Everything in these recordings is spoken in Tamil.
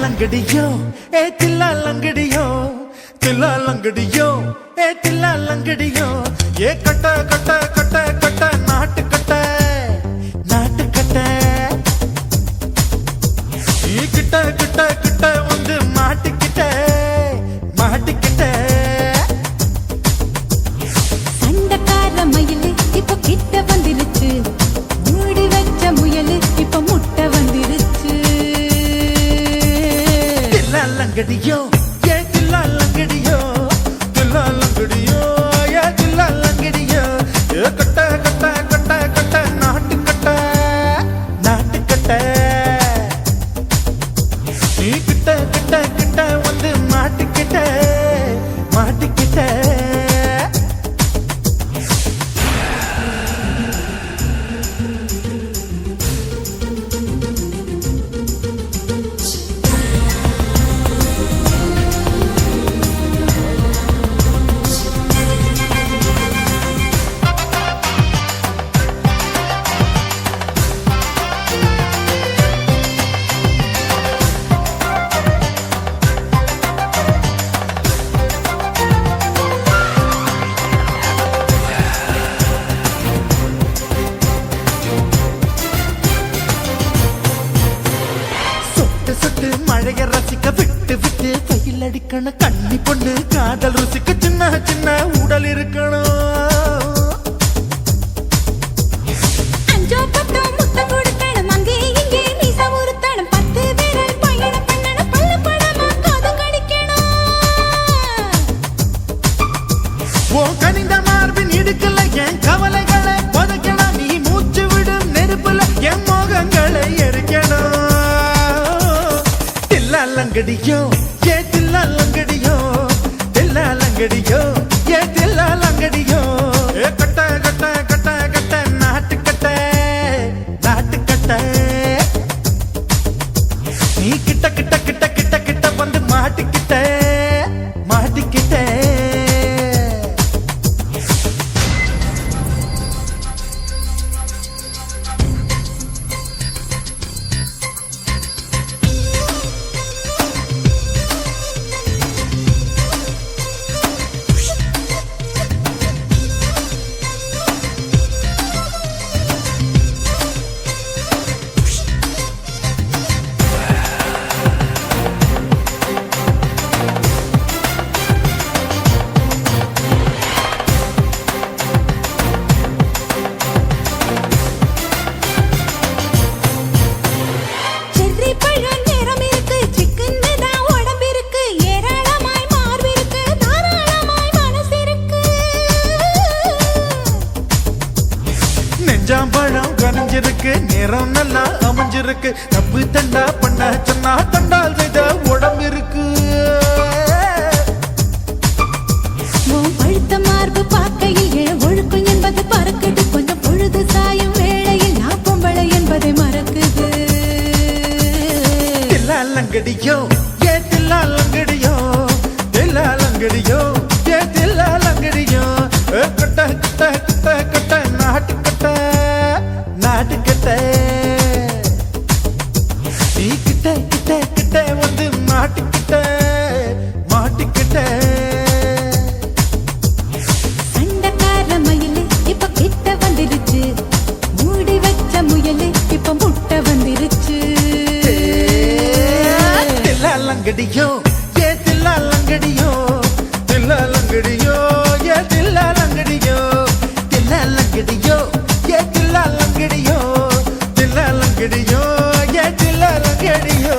लंगड़ियो ए तिल्ला लंगड़ियो तिल्ला लंगड़ियो ए तिल्ला लंगड़ियो ये कट कट कट कट नाट कट ये किट किट किट வந்து மாட்டிக்கிட்ட சண்டக்கார மயிலு இப்ப கிட்ட வந்துருச்சு மூடி வச்ச முயலு இப்ப முட்டை வந்துருச்சு लंगड़ियो ये तिल्ला लंगड़ियो तिल्ला लंगड़ियो ये तिल्ला लंगड़ियो ये कट कट कट कट नाट कट நீ கிட்ட கிட்ட கிட்ட வந்து மாட்டிக்கிட்ட மழைய ரசிக்க விட்டு விட்டு வெயில் அடிக்கணும் கண்ணி பொண்ணு காதல் ருசிக்க சின்ன சின்ன உடல் இருக்கணும் அஞ்சோ பத்தோ முத்த கொடுக்கணும் அங்கே இங்கே மீச உருத்தணும் 10 விரல் பயணம் பண்ணணும் பல்ல படமா காது கடிக்கணும் ஓ கனிந்த மார்பின் இடுக்கல என் கவலைகளை புதைக்கணும் நீ மூச்சு விடும் நெருப்புல என் மோகங்களை எரிக்கணும் தில்லாலங்கடியோ ஏ தில்லாலங்கடியோ தில்லாலங்கடியோ ஏ தில்லாலங்கடியோ ஏ கட்ட கட்ட கட்ட கட்ட நாட்டு கட்ட நாட்டு கட்ட நீ கிட்ட கிட்ட கிட்ட கிட்ட கிட்ட வந்து மாட்டிக்கிட்ட மாட்டிக்கிட்ட செர்ரி பழம் நிறம் இருக்கு சிக்கன்னு தான் உடம்பு இருக்கு ஏராளமாய் மார்பு இருக்கு தாராளமாய் மனசு இருக்கு நெஞ்சாம்பழம் கனிஞ்சிருக்கு நிறம் நல்லா அமைஞ்சிருக்கு தப்பு தண்டா பண்ண சொன்னா தண்டால் செய்த உடம்பு இருக்கு உன் பழுத்த மார்பு பார்க்கையில் என் ஒழுக்கம் என்பது பறக்குது கொஞ்சம் பொழுது சாயும் வேளையில் நான் பொம்பளை என்பதை மறக்குது தில்லாலங்கடியோ ஏ தில்லாலங்கடியோ தில்லாலங்கடியோ ஏ தில்லாலங்கடியோ கட்ட கட்ட கட்ட கட்ட நாட்டு கட்ட நாட்டு கட்ட நீ கிட்ட கிட்ட கிட்ட வந்து மாட்டிக்கிட்ட மாட்டிக்கிட்ட சண்டைக்கார மயிலு இப்ப கிட்ட வந்துருச்சு மூடி வச்ச முயலு இப்ப முட்டை வந்துருச்சு தில்லாலங்கடியோ ஏ தில்லாலங்கடியோ தில்லாலங்கடியோ ஏ தில்லாலங்கடியோ தில்லாலங்கடியோ ஏ தில்லாலங்கடியோ தில்லாலங்கடியோ ஏ தில்லாலங்கடியோ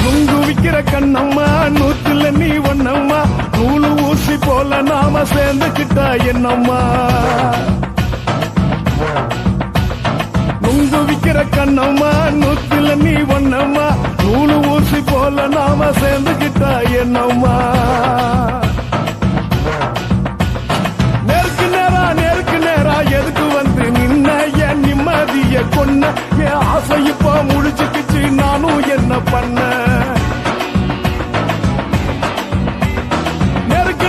நுங்கு விக்கிற கண்ணம்மா நூத்துல நீ ஒன்னம்மா நூலு ஊசி போல நாம சேர்ந்துக்கிட்டா என்னம்மா நுங்கு விக்கிற கண்ணம்மா நூத்துல நீ ஒன்னம்மா நூலு ஊசி போல நாம சேர்ந்துக்கிட்டா என்னம்மா நேருக்கு நேரா எதுக்கு வந்து நின்ன என் நிம்மதிய கொன்ன என் ஆசை இப்ப முடிச்சுக்கிச்சு நானும் என்ன பண்ண நேருக்கு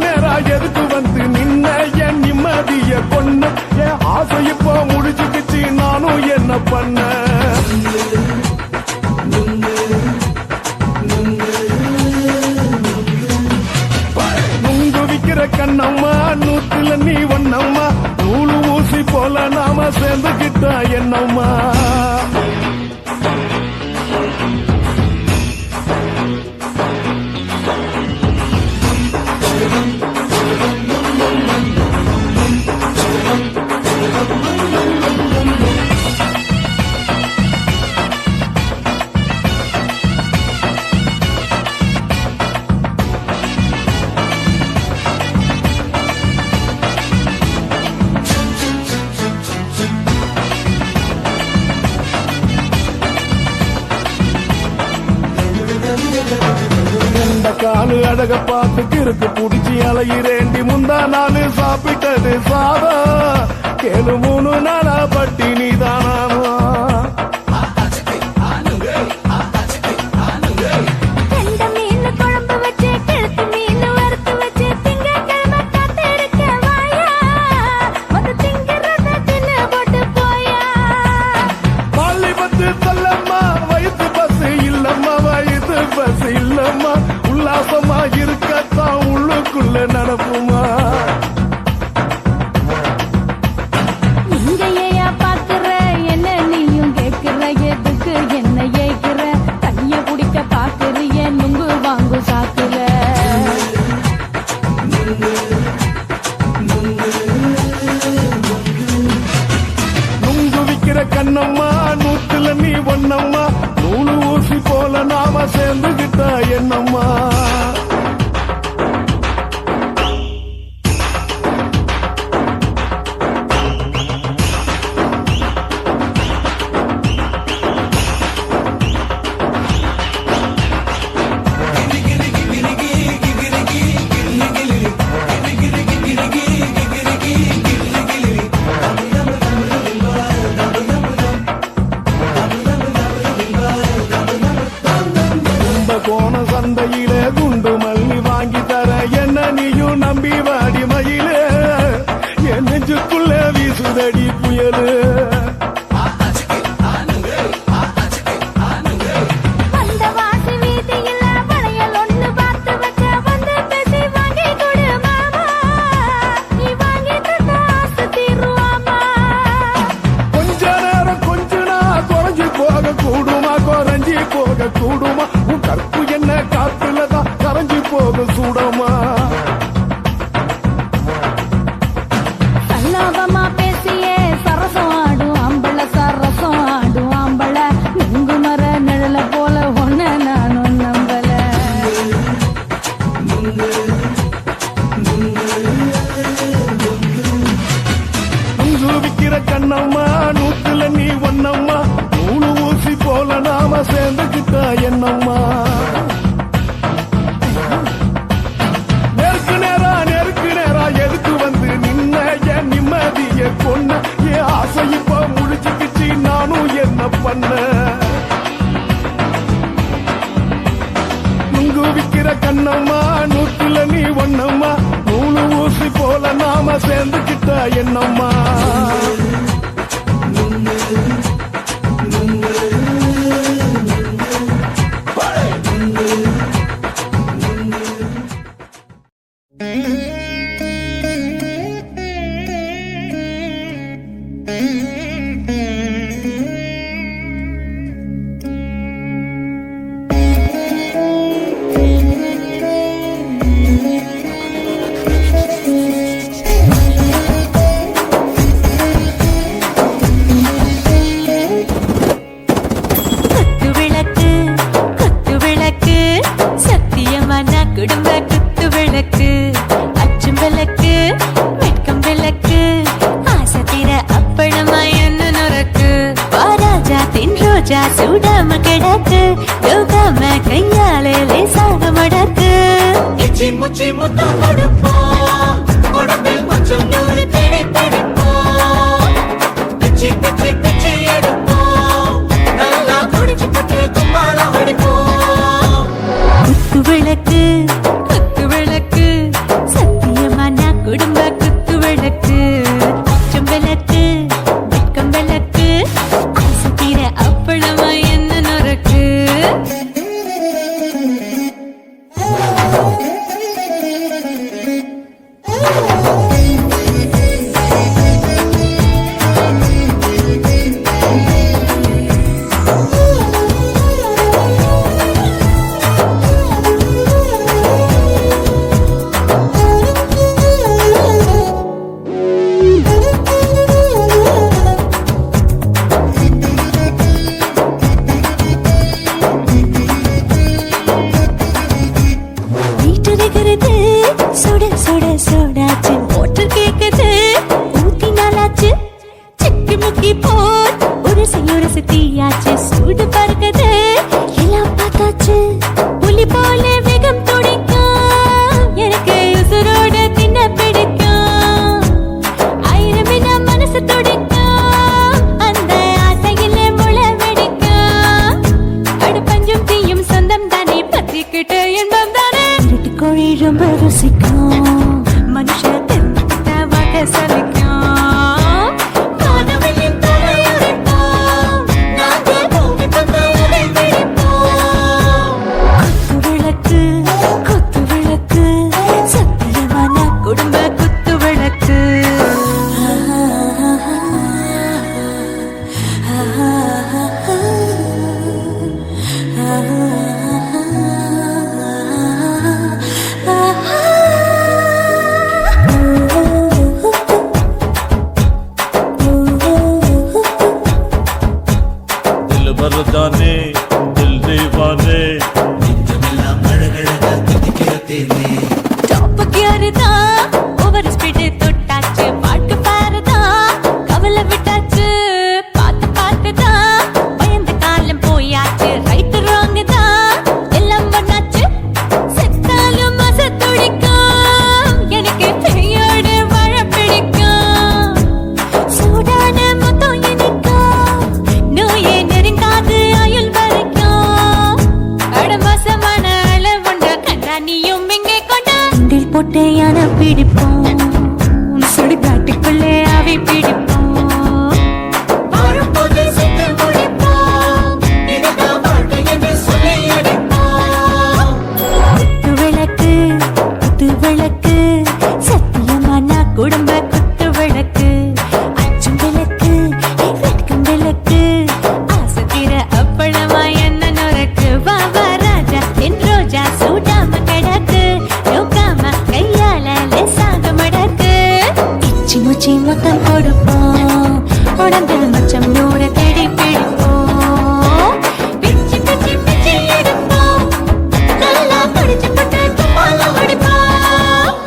நேரா எதுக்கு வந்து நின்ன என் நிம்மதிய கொன்ன என் ஆசை இப்ப முடிச்சுக்கிச்சு நானும் என்ன பண்ண நுங்கு விக்கிற கண்ணம்மா நூத்துல நீ ஒன்னம்மா நூலு ஊசி போல நாம சேர்ந்துக்கிட்டா என்னம்மா காலு அழக பார்த்து கிறுக்கு புடிச்சு அலையிறேண்டி முந்தா நாலு சாப்பிட்டது சாதம் கேளு 3 நாளா பட்டினி தானாமா பஸ் இல்லம்மா உல்லாசமா இருக்கத்தான் உள்ளுக்குள்ள நடப்புமா இங்கேயா பாக்குற என்ன நீயும் கேக்குற எதுக்கு என்ன ஏக்குற தண்ணிய குடிக்க பாக்குறிய நுங்கு வாங்கு சாக்குற நுங்கு விக்கிற கண்ணம்மா நூத்துல நீ ஒன்னம்மா நூலு ஊசி போல நாம சேர்ந்துகிட்டா என்னம்மா கோண சந்தையில குண்டு மல்லி வாங்கி தர என்ன நீயும் நம்பி வாடி மயிலே என் நெஞ்சுக்குள்ள வீசுதடி புயலு அந்த வாசி வீதியில வளையல் ஒண்ணு பார்த்து வச்ச வந்து பேசி வாங்கி கொடு மாமா நீ வாங்கி தந்தா ஆசை தீருவாமா கொஞ்ச நேரம் கொஞ்ச நாள் குறைஞ்சி போக கூடுமா குறைஞ்சி போக கூடுமா உன் கற்பு என்ன காத்துலதான் கரைஞ்சி போக சூடமா சல்லாபமா பேசியே சரசம் ஆடும் ஆம்பள சரசம் ஆடும் ஆம்பள நுங்கு மர நிழல போல ஒன்ன நானும் நம்பல நுங்கு விக்கிற கண்ணம்மா நூத்துல நீ ஒன்னம்மா நூலு ஊசி போல நாம சேர்ந்துகிட்டா என்னம்மா நெருக்கு நேரா எதுக்கு வந்து நின்ன என் நிம்மதிய கொன்ன என் ஆசை இப்ப முடிச்சுக்கிச்சு நானும் என்ன பண்ண நுங்கு விக்கிற கண்ணம்மா நூத்துல நீ ஒன்னம்மா நூலு ஊசி போல நாம சேர்ந்துகிட்டா என்னம்மா குடும்ப குத்து விளக்கு அச்சும் விளக்கு வெட்கம் விளக்கு ஆசத்திர அப்பளமா என்ன நொறக்கு வாராஜா தின் ரோஜா சூடாம கிடக்கு யோகாம கையாலே லேசாக மடக்கு இச்சி முச்சி முத்தம் கொடுப்போம் உடம்பில் கொஞ்சம் நூறு தேடி பிடிப்போம் பிச்சி பிச்சி பிச்சி எடுப்போம் நல்லா குடிச்சு பட்டு கும்பாலம் அடிப்போம் குத்து விளக்கு குத்து விளக்கு சத்தியமான குடும்ப குத்து விளக்கு அச்சம் விளக்கு வெட்கம் விளக்கு ஆசத்திர அப்பளமா என்ன நொறக்கு சுட சுட சோடாச்சு மோட்டர் கேக்குது ஊத்தி நாளாச்சு சிக்கி முக்கி போர் ஒரு தீயாச்சு சூடு பறக்குது எல்லாம் பார்த்தாச்சு புலி போல வேகம் துடிக்கும் எனக்கு உசுரோட தின்ன பிடிக்கும் ஆயிரம் என மனசு துடிக்கும் அந்த ஆசையில முளை வெடிக்கும் அடுப்பஞ்சும் தீயும் சொந்தம் தானே பத்திக்கிட்டு என்பம் தானே கோழி ரொம்ப ருசிக்கும் மனுஷ தென்ன சலிக்கும் பிடிப்போம் சுடுகாட்டுக்குள்ளே ஆவி பிடிப்போம் வரும்போது சுட்டு முடிப்போம் இதுதான் வாழ்க்கை என்று சொல்லி அடிப்போம் குத்து விளக்கு சத்தியமான குடும்ப குத்து விளக்கு அச்சும் விளக்கு வெட்கம் விளக்கு ஆசத்திர அப்பளமா என்ன நொறக்கு வாவா ராஜா என் ரோஜா சூடாம கிடக்கு யோகாம கையால லேசாக மடக்கு இச்சி முச்சி மொத்தம் கொடுப்போம் உடம்பு மச்சம் நூறு தேடி பிடிப்போம் பிச்சி பிச்சி பிச்சி எடுப்போம் நல்லா படிச்சு பட்டு துப்பால படிப்போம்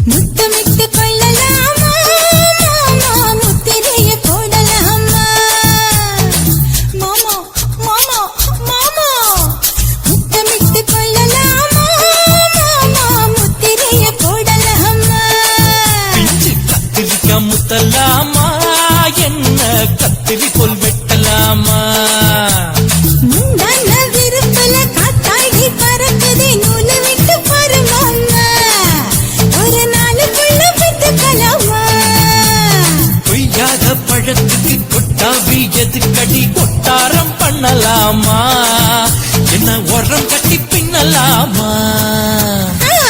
முத்தமிட்டு கொள்ளலாமா மாமா முத்திரைய போடலாமா மாமா மாமா மாமா முத்தமிட்டு கொள்ளலாமா மாமா முத்திரைய போடலாமா பிஞ்சு கத்திரிக்காய் முத்தலாமா என்ன கத்திரி போல் வெட்டலாமா முந்தான விருப்பல காத்தாடி பறக்குதே நூல விட்டு பாரு மாமா ஒரு நாளுக்குள்ள விட்டுக்கலாமா பொய்யாத பழத்துக்கு கொட்டாவி எதுக்கடி கொட்டாரம் பண்ணலாமா என்ன உரம் கட்டி பின்னலாமா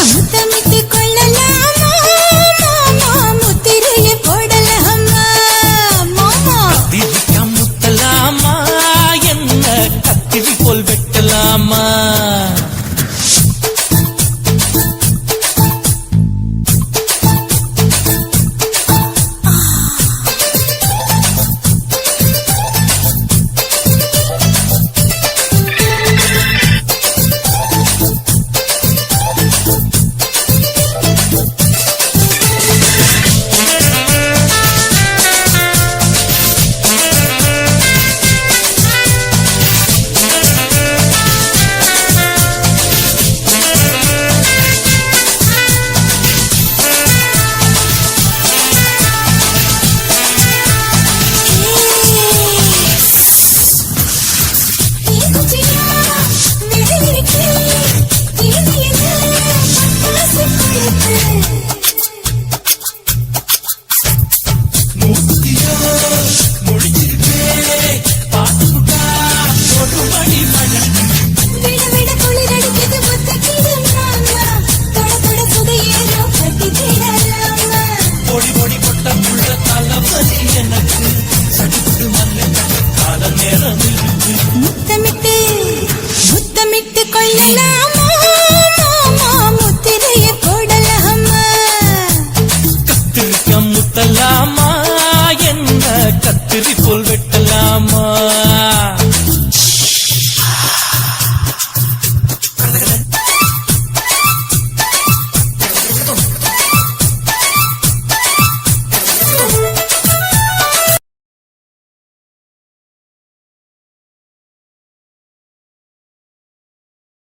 முத்தமிட்டு கொள்ளலாமா மாமா முத்திரைய போடலாமா மாமா கத்திரிக்காய் முத்தலாமா என்ன கத்திரி போல் வெட்டலாமா